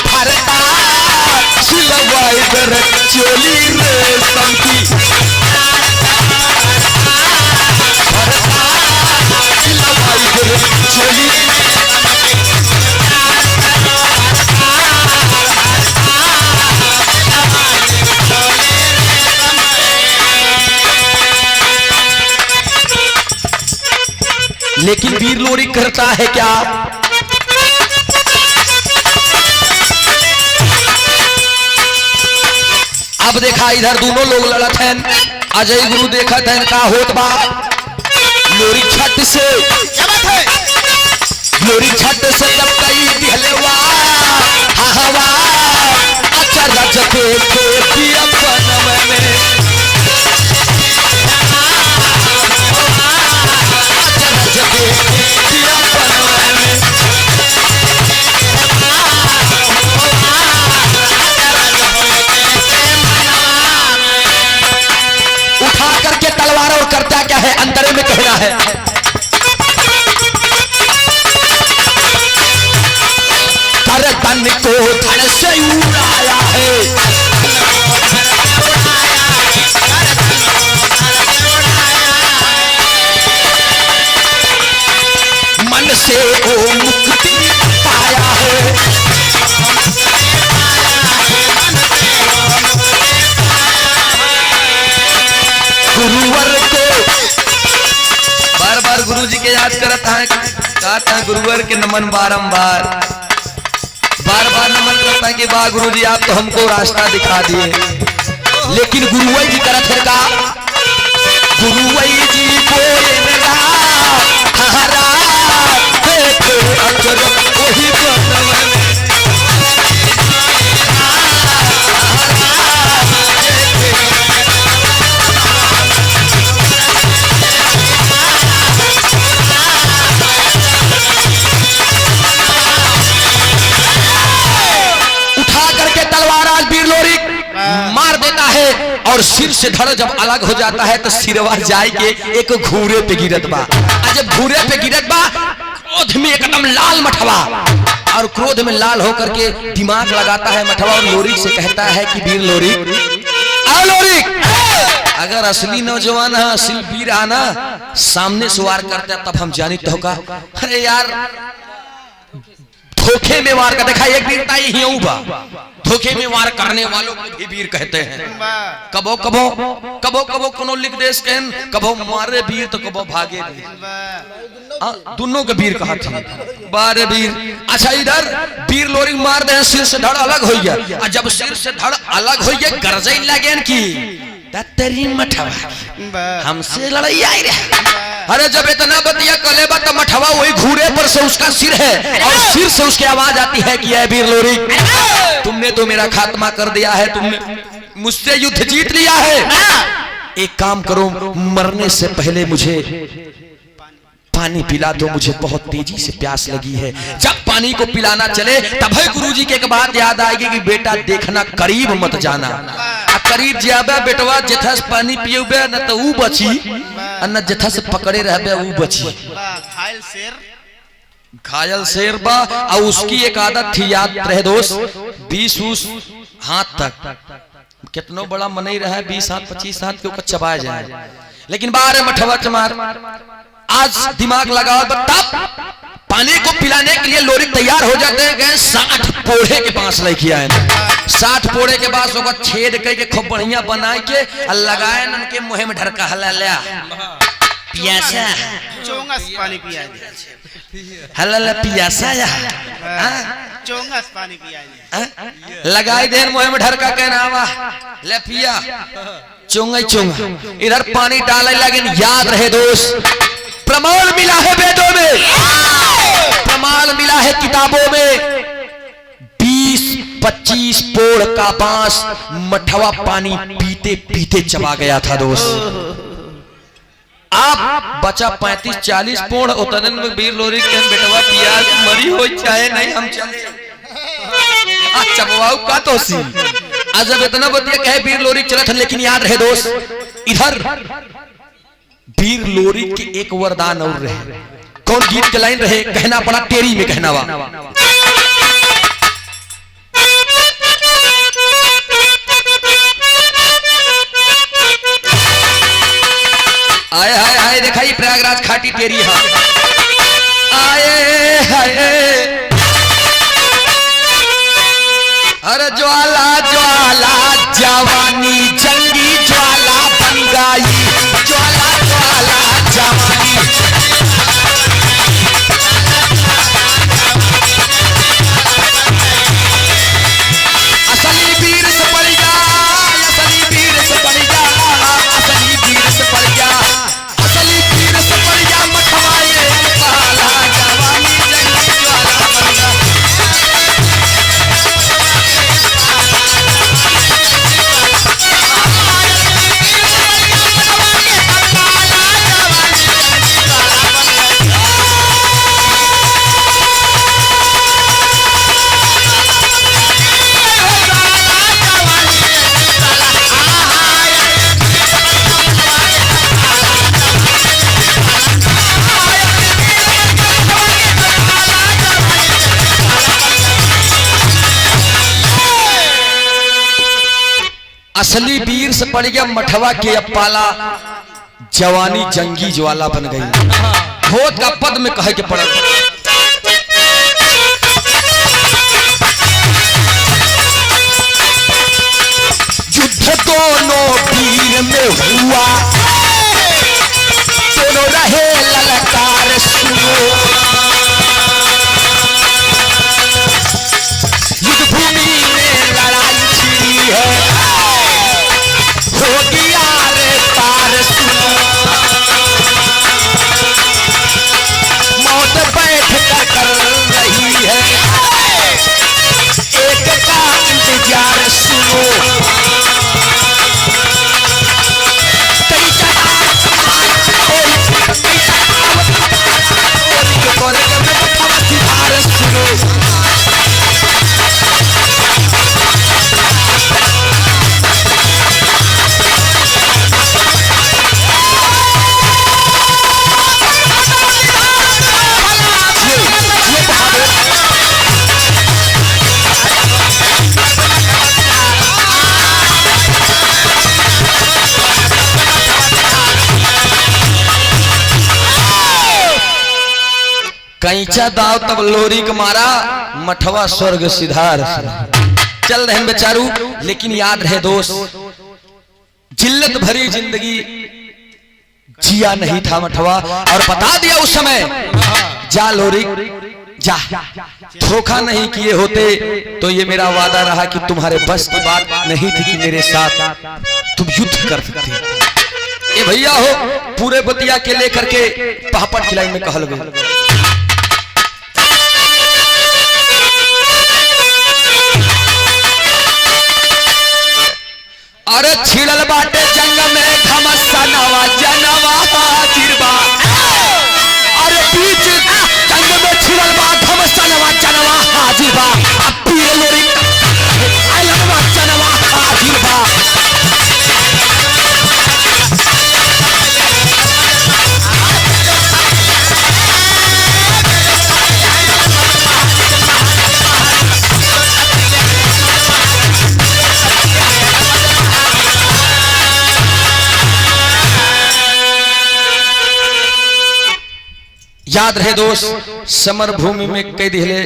भरता सिलवाई कर चोली रेशम की भरता सिलवाई कर चोली लेकिन वीर लोरी करता है क्या? अब देखा इधर दोनों लोग लड़त हैं। अजय गुरु देखा था इनका होत बा लोरी छत से जब कई दिहलेवा हवा अच्छा रजके खेती अपन में उठा करके तलवार और करता क्या है अंतरे में कहना है कर तन को धन से उड़ाया है मन से वो मुक्ति पाया है गुरुवर को बार बार गुरु जी के याद करता है कहता है गुरुवर के नमन बारंबार बार बार नमन करता है कि वाह गुरु जी आप तो हमको रास्ता दिखा दिए। लेकिन गुरुवई जी करत है का गुरुवई जी को हरा देखो अगर वही बनवन और सिर से धड़ जब अलग हो जाता है तो सिरवा जाए के एक घूरे पे गिरत बा। जब घूरे पे गिरत बा क्रोध में एकदम लाल मठवा, और क्रोध में लाल होकर के दिमाग लगाता है मठवा और लोरिक से कहता है कि वीर लोरिक, आ लोरिक, अगर असली नौजवान है, असली वीर आना सामने से वार करता है तब हम जानी तो होगा। अरे यार धोखे में वार का देखा एक वीरता ही बा, धोखे में वार करने वालों को भी वीर कहते हैं। कबो कबो कबो कबो कोनो लिख देश कहन, कबो मारे वीर तो कबो भागे वीर, दोनों के वीर कहा थे बारे वीर। अच्छा इधर वीर लोरिक मार दे, सिर से धड़ अलग हो गया, और जब सिर से धड़ अलग हो गया गरजे लगे की तेरी मठवा हमसे लड़ाई आई रहे। अरे जब इतना बतिया कलेबा तो मठवा वही घूरे पर से उसका सिर है, और सिर से उसकी आवाज आती है कि वीर लोरिक, तुमने तो मेरा खात्मा कर दिया है, तुमने मुझसे युद्ध जीत लिया है। एक काम करो, मरने से पहले मुझे पानी पिला दो, मुझे बहुत तेजी से प्यास लगी है। जब पानी को पिलाना चले तब गुरुजी के एक बात याद आएगी कि बेटा देखना करीब मत जाना, करीब जाबे बेटवा जथस पानी पियोबे न तो ऊ बची, न जथस पकड़े रहबे ऊ बची। घायल शेर बा, और उसकी एक आदत थी याद रहे दोस्त, 20 हाथ तक, कितनो बड़ा मनई रहा 20 हाथ 25 हाथ के ऊपर चबाया जाए, लेकिन बाहर मठवा चमार आज दिमाग लगाओ। तब पानी को पिलाने के लिए लोरिक तैयार हो जाते हैं, गए 60 पोड़े के पास लेके आए, 60 पोड़े के पास होगा छेद करके खूब बढ़िया बना के लगाए उनके मुंह में ढरका हला लिया, पियासा चोंगस पानी पिया दे, हला पियासा या चोंगस पानी पिया दे, लगाई दे मुंह में ढरका कहना आवा ले पिया चोंगा चोंगा। इधर पानी डालने लगे, याद रहे दोस्त प्रमाण मिला है वेदों में, प्रमाण मिला है किताबों में, 20-25 पोड़ का बांस मठवा पानी पीते पीते चबा गया था दोस्त। आप बचा 35-40 पोड़ उतने में वीर लोरिक के बेटवा पिया मरी हो चाहे नहीं हम चले चबवाऊ का तो सी। जब इतना बतिया कहे वीर लोरिक चला था, लेकिन याद रहे दोस्त इधर वीर लोरिक के एक वरदान और रहे। कौन गीत के लाइन रहे, कहना पड़ा तेरी में कहना वा, आए हाय हाय दिखाई प्रयागराज खाटी तेरी, हाँ आए हाय अरे ज्वाला ज्वाला जवानी जंगी ज्वाला बन गई, ज्वाला ज्वाला जवानी असली वीर से पड़ जा, असली वीर से पड़ जा, असली वीर से पड़ जा, असली वीर से पड़ जा मठवाए पाला जवानी जंगी ज्वाला बन गई। असली वीर से पड़ गया मठवा के अपाला, जवानी जंगी ज्वाला बन गई। होत का पद में कहे के पड़ा, युद्ध दोनों वीर में हुआ, दोनों रहे ललकार सुनो, युद्ध भूमि में लड़ाई छिड़ी है, हो गया रे पार सुनो, मौत बैठे कैचा दाव तब लोरी के मारा मठवा स्वर्ग सिधार। चल रहे बेचारू, लेकिन याद रहे दोस्त जिल्लत भरी जिंदगी जिया नहीं था मठवा, और बता दिया उस समय जा लोरी जा, धोखा नहीं किए होते तो ये मेरा वादा रहा कि तुम्हारे बस की बात नहीं थी कि मेरे साथ तुम युद्ध कर सकते। ये भैया हो पूरे बतिया के लेकर के पापड़ खिलाई में कहल गए। अरे छिड़ल बाटे जंग में घमसा नवा जनवा हाजिरबा, अरे बीच जंग में छिड़ल बा घमसा नवा जनवा हाजिरबा, अब पीर लोरी अलवा जनवा हाजिरबा। याद रहे दोस्त समर भूमि में कई दिले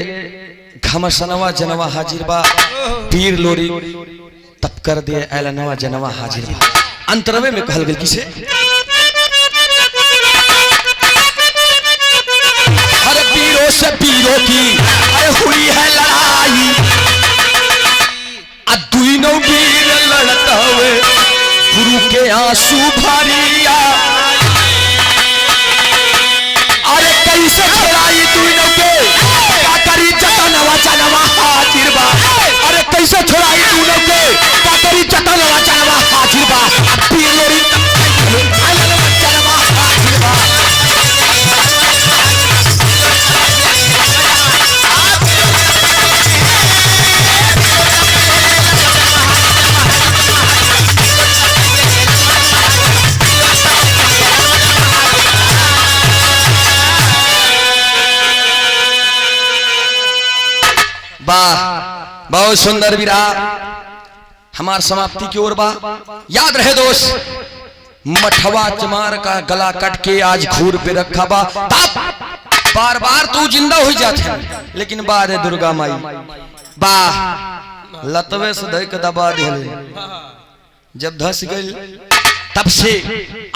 घमसनवा जनवा हाजिरबा, पीर लोरी तब कर दिए ऐलनवा जनवा हाजिरबा। अंतरवे में कहल गल किसे, अरे पीरों से पीरों की अरे हुई है लड़ाई, दुइनों वीर लड़ता हुए गुरु के आंसू भरिया, अरे कैसे छोड़ाई दुइनों के का करी जतनवा जनवा हाजिरबा, अरे कैसे छोड़ाई दुइनों के का करी जतनवा जनवा हाजिरबा, पीर लोरी अलवा जनवा हाजिरबा। वाह बहुत सुंदर विराह हमार समाप्ति की ओर बा। याद रहे दोस्त मठवा चमार का गला कट के आज घूर पे रखा बा, बार बार तू जिंदा हो जाते लेकिन बाद है दुर्गा माई वाह लतवे से धक दबा दिले, जब धस गई तब से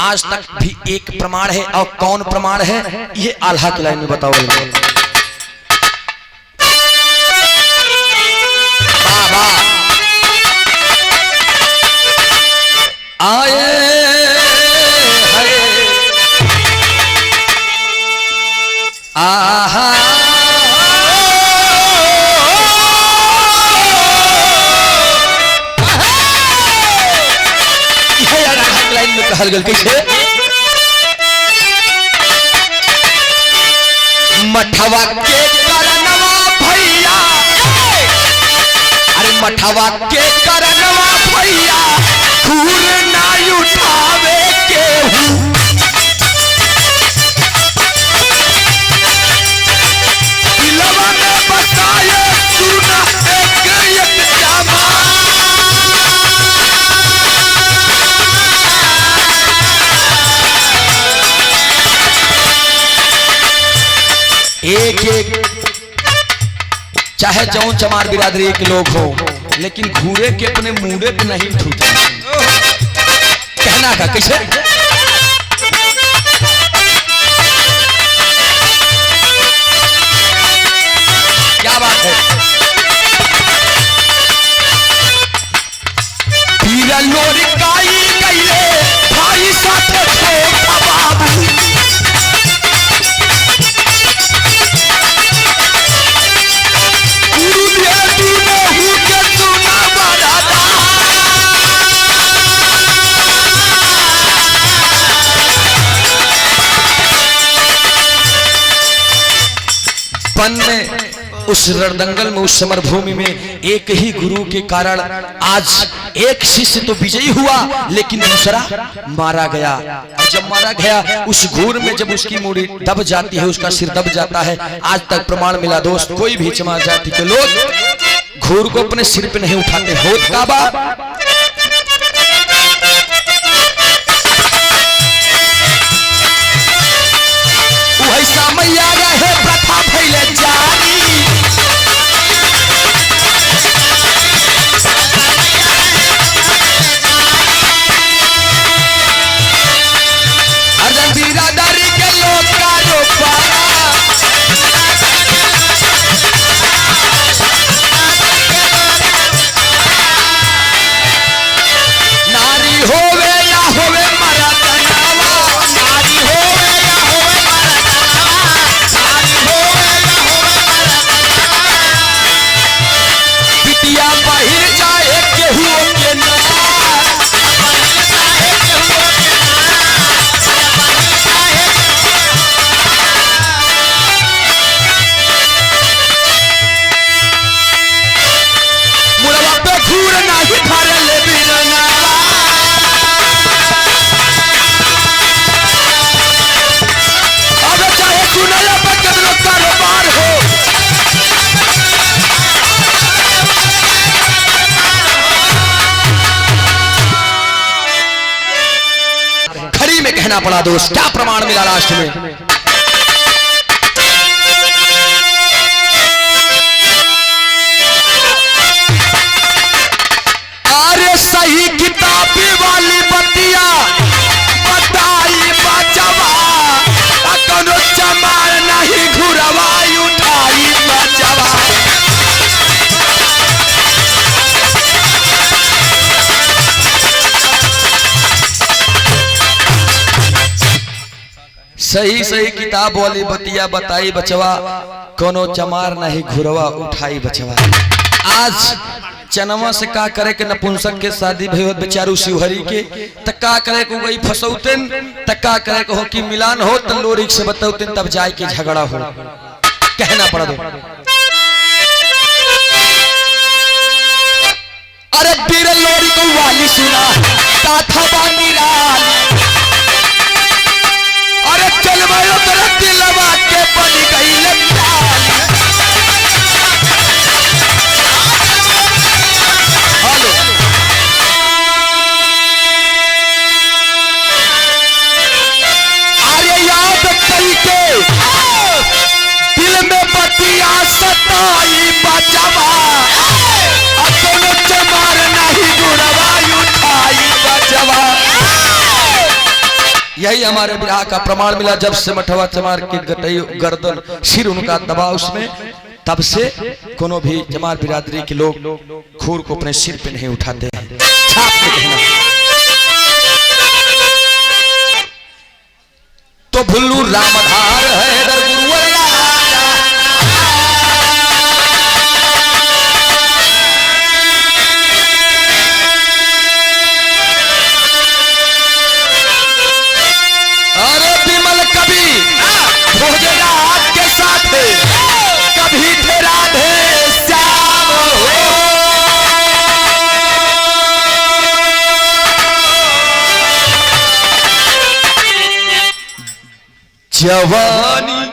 आज तक भी एक प्रमाण है, और कौन प्रमाण है ये आल्हा की लाइन में बताओ। आए हरे आहा लाइन में कहल गल कैसे, मठवा के करनवा भैया, अरे मठवा के करनवा भैया खूर ना उठावे के हूँ, दिलवा में बताए सुना एक जामा, एक एक चाहे जौन चमार बिरादरी के लोग हो, लेकिन घूरे के अपने मुंडे पे नहीं ठूठा कहना का कैसे, क्या बात है। पीरा लोरी काई गईले भाई साथे छोटा बाबू, गुरु दे तूने हु के सुना बरादा, बन में उस रणदंगल में उस समर भूमि में एक ही गुरु के कारण आज एक शिष्य तो विजयी हुआ लेकिन दूसरा मारा गया, और जब मारा गया उस घूर में जब उसकी मूड़ी दब जाती है, उसका सिर दब जाता है। आज तक प्रमाण मिला दोस्त, कोई भी चमार जाति के लोग घूर को अपने सिर पे नहीं उठाते। होत का बा वैसा मैया रहे प्रथा या बहिर चाहे केहू के ना मुरवा पे घूर नहीं भरे ले बिरना अब चाहे सुनला पे कदरो कारोबार हो खड़ी में कहना पड़ा दोस्त क्या प्रमाण मिला लास्ट में अरे सही किताबी वाली बतिया बताई बचवा कोनो चमार नहीं घुरवाई उठाई बचवा सही सही किताब वाली बतिया बताई बचवा कोनो चमार नहीं घुरवा उठाई बचवा। आज चनवा से का करे के नपुंसक के शादी भइल बेचारू शिवहरी के त का करे को गई फसौतेन त का करे को हो कि मिलान हो त लोरिक से बतौतेन तब जाए के झगड़ा हो कहना पड़ा दो। अरे बीर लोरी को वाली सुना ताथा बानी राल अरे चल भयो तेरा दिलवा के बन गई लचाल हेलो अरे याद करके दिल में बतिया सताई बचवा अपनो चमार नहीं गुड़वाई उठाई बचवा। यही हमारे विवाह का प्रमाण मिला जब से मठवा चमार की गटई गर्दन सिर उनका दबा उसमें तब से कोनो भी चमार बिरादरी के लोग खूर को अपने सिर पे नहीं उठाते हैं। छाप में कहना तो भुल्लू रामधार है दर गुरुवर के साथ कभी थे राधे श्याम हो जवानी